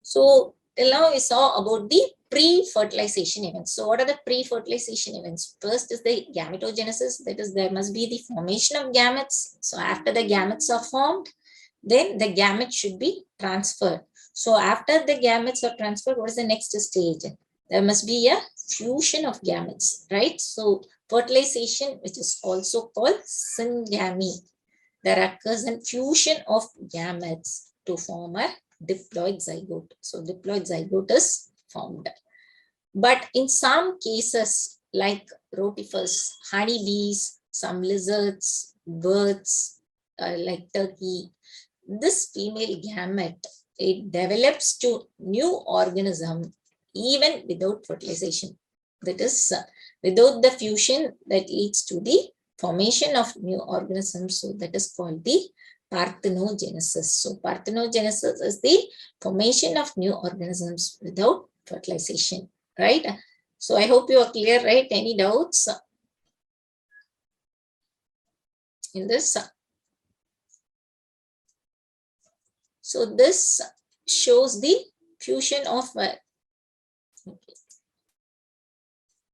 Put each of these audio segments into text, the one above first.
So till now we saw about the pre-fertilization events. So what are the pre-fertilization events? First is the gametogenesis, that is there must be the formation of gametes. So after the gametes are formed, then the gametes should be transferred. So after the gametes are transferred, what is the next stage? There must be a fusion of gametes, right? So fertilization, which is also called syngamy, there occurs a fusion of gametes to form a diploid zygote. So diploid zygote is formed. But in some cases, like rotifers, honeybees, some lizards, birds, like turkey, this female gamete, it develops to new organism even without fertilization. That is, without the fusion that leads to the formation of new organisms. So that is called the parthenogenesis. So parthenogenesis is the formation of new organisms without fertilization, right? So I hope you are clear, right? Any doubts in this? So this shows the fusion of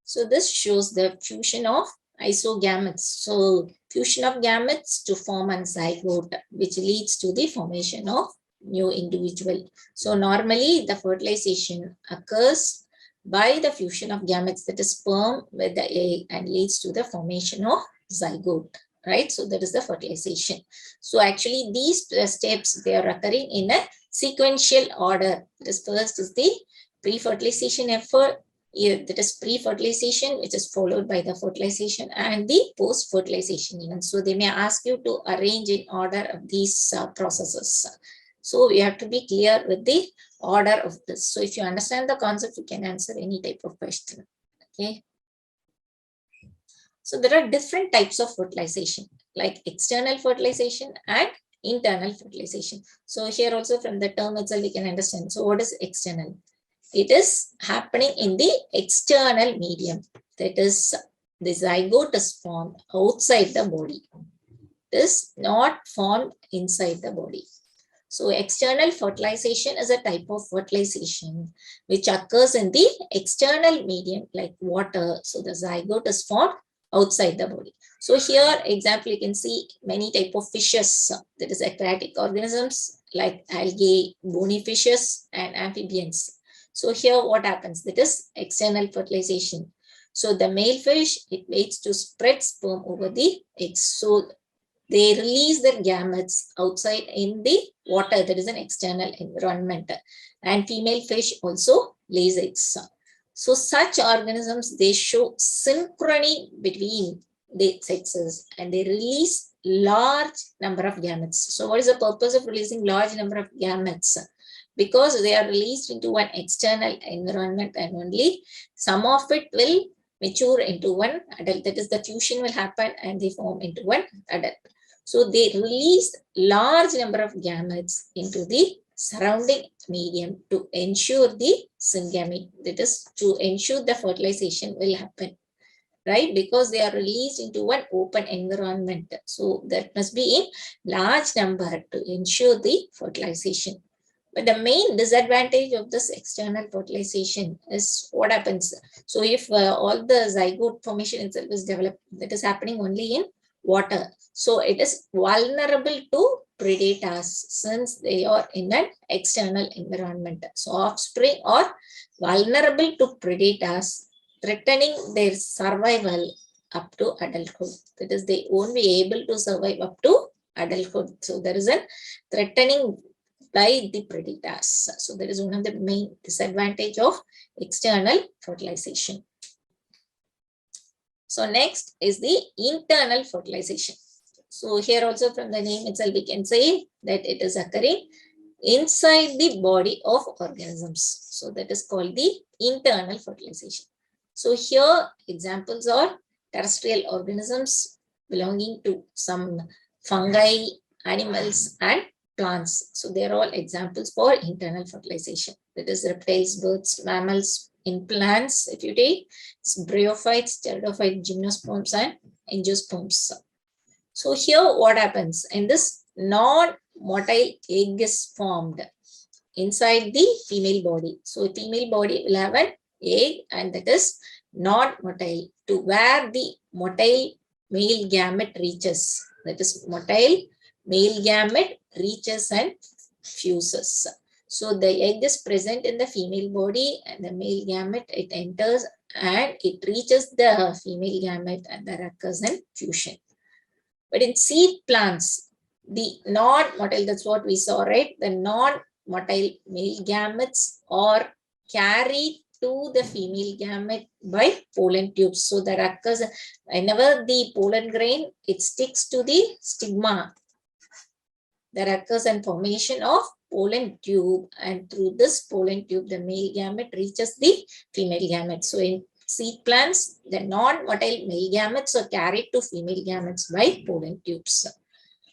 so this shows the fusion of isogametes. So fusion of gametes to form a zygote, which leads to the formation of new individual. So normally the fertilization occurs by the fusion of gametes, that is sperm with the egg, and leads to the formation of zygote, right? So that is the fertilization. So actually these steps, they are occurring in a sequential order. This first is the pre-fertilization effort, that is pre-fertilization, which is followed by the fertilization and the post-fertilization event. So they may ask you to arrange in order of these processes. So we have to be clear with the order of this. So if you understand the concept, you can answer any type of question. Okay. So there are different types of fertilization, like external fertilization and internal fertilization. So here also from the term itself, we can understand. So what is external? It is happening in the external medium. That is, the zygote is formed outside the body. It is not formed inside the body. So external fertilization is a type of fertilization which occurs in the external medium like water. So the zygote is formed outside the body. So here example, you can see many type of fishes, that is aquatic organisms like algae, bony fishes and amphibians. So here what happens? That is external fertilization. So the male fish, it waits to spread sperm over the eggs. So they release their gametes outside in the water, that is an external environment. And female fish also lays eggs. So such organisms, they show synchrony between the sexes and they release large number of gametes. So what is the purpose of releasing large number of gametes? Because they are released into one external environment and only some of it will mature into one adult. That is, the fusion will happen and they form into one adult. So they release large number of gametes into the surrounding medium to ensure the syngamy. That is, to ensure the fertilization will happen, right? Because they are released into one open environment. So that must be in large number to ensure the fertilization. But the main disadvantage of this external fertilization is what happens. So if all the zygote formation itself is developed, that is happening only in water. So it is vulnerable to predators since they are in an external environment. So offspring are vulnerable to predators, threatening their survival up to adulthood. That is, they won't be able to survive up to adulthood. So there is a threatening by the predators. So that is one of the main disadvantage of external fertilization. So next is the internal fertilization. So here also from the name itself, we can say that it is occurring inside the body of organisms. So that is called the internal fertilization. So here examples are terrestrial organisms belonging to some fungi, animals and plants. So they are all examples for internal fertilization. That is reptiles, birds, mammals. In plants, if you take, it's bryophytes, pteridophytes, gymnosperms and angiosperms. So here what happens? In this non-motile egg is formed inside the female body. So female body will have an egg, and that is non-motile, to where the motile male gamete reaches. That is motile male gamete reaches and fuses. So the egg is present in the female body, and the male gamete, it enters and it reaches the female gamete, and there occurs an fusion. But in seed plants, the non-motile, that's what we saw, right? The non-motile male gametes are carried to the female gamete by pollen tubes. So that occurs whenever the pollen grain, it sticks to the stigma, there occurs a formation of pollen tube, and through this pollen tube, the male gamete reaches the female gamete. So in seed plants, the non-motile male gametes are carried to female gametes by pollen tubes.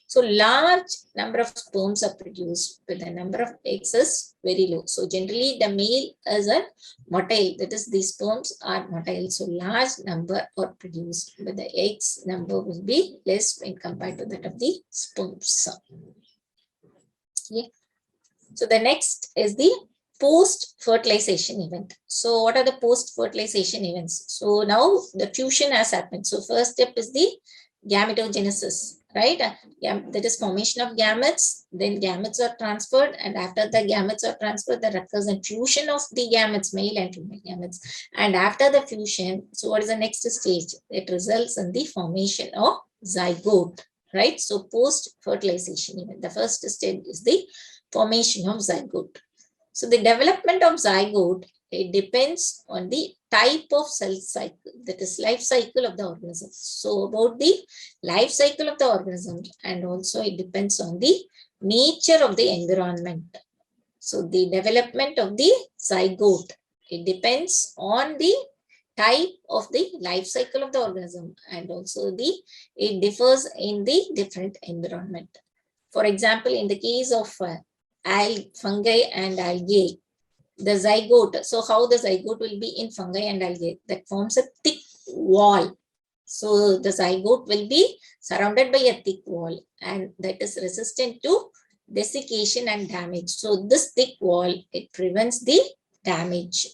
So large number of sperms are produced, but the number of eggs is very low. So generally the male is a motile, that is the sperms are motile. So large number are produced, but the eggs number will be less when compared to that of the sperms. Okay. So the next is the post-fertilization event. So what are the post-fertilization events? So now the fusion has happened. So first step is the gametogenesis, right? That is formation of gametes. Then gametes are transferred, and after the gametes are transferred, there occurs a fusion of the gametes, male and female gametes. And after the fusion, so what is the next stage? It results in the formation of zygote, right? So post-fertilization event, the first step is the formation of zygote. So the development of zygote, it depends on the type of cell cycle, that is life cycle of the organism. So about the life cycle of the organism, and also it depends on the nature of the environment. So the development of the zygote, it depends on the type of the life cycle of the organism, and also it differs in the different environment. For example, in the case of fungi and algae, the zygote, so how the zygote will be in fungi and algae, that forms a thick wall. So the zygote will be surrounded by a thick wall, and that is resistant to desiccation and damage. So this thick wall, it prevents the damage,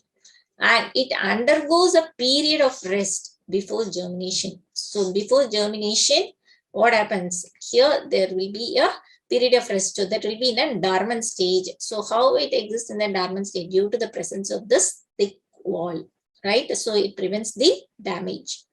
and it undergoes a period of rest before germination. So before germination, what happens? Here there will be a period of rest, so that will be in a dormant stage. So how it exists in the dormant stage? Due to the presence of this thick wall, right? So it prevents the damage.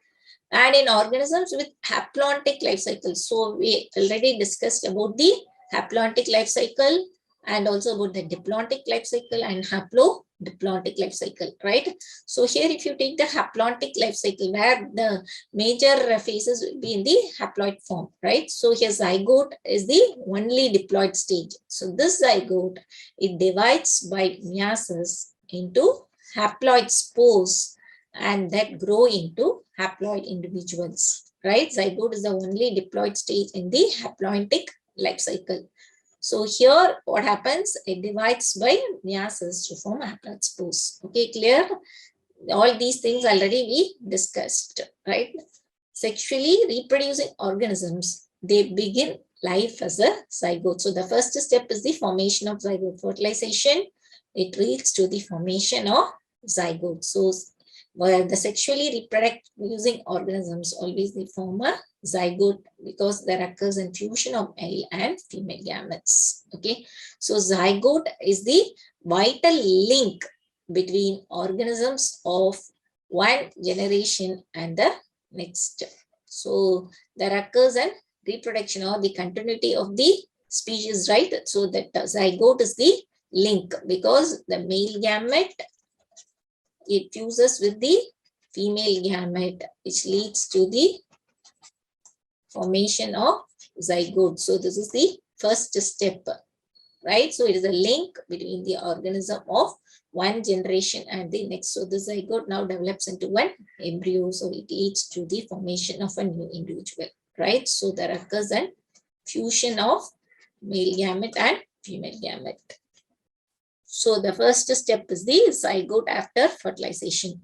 And in organisms with haplontic life cycle, so we already discussed about the haplontic life cycle, and also about the diplontic life cycle and haplodiplontic life cycle, right? So here, if you take the haplontic life cycle, where the major phases will be in the haploid form, right? So here zygote is the only diploid stage. So this zygote, it divides by meiosis into haploid spores, and that grow into haploid individuals, right? Zygote is the only diploid stage in the haplontic life cycle. So here what happens? It divides by meiosis to form haploid spores. Okay, clear? All these things already we discussed, right? Sexually reproducing organisms, they begin life as a zygote. So the first step is the formation of zygote. Fertilization, it leads to the formation of zygote. So where the sexually reproducing organisms, always they form a zygote, because there occurs a fusion of male and female gametes. Okay, so zygote is the vital link between organisms of one generation and the next. So there occurs a reproduction or the continuity of the species, right? So that zygote is the link, because the male gamete, it fuses with the female gamete, which leads to the formation of zygote. So this is the first step, right? So it is a link between the organism of one generation and the next. So the zygote now develops into one embryo. So it leads to the formation of a new individual, right? So there occurs a fusion of male gamete and female gamete. So the first step is the zygote after fertilization.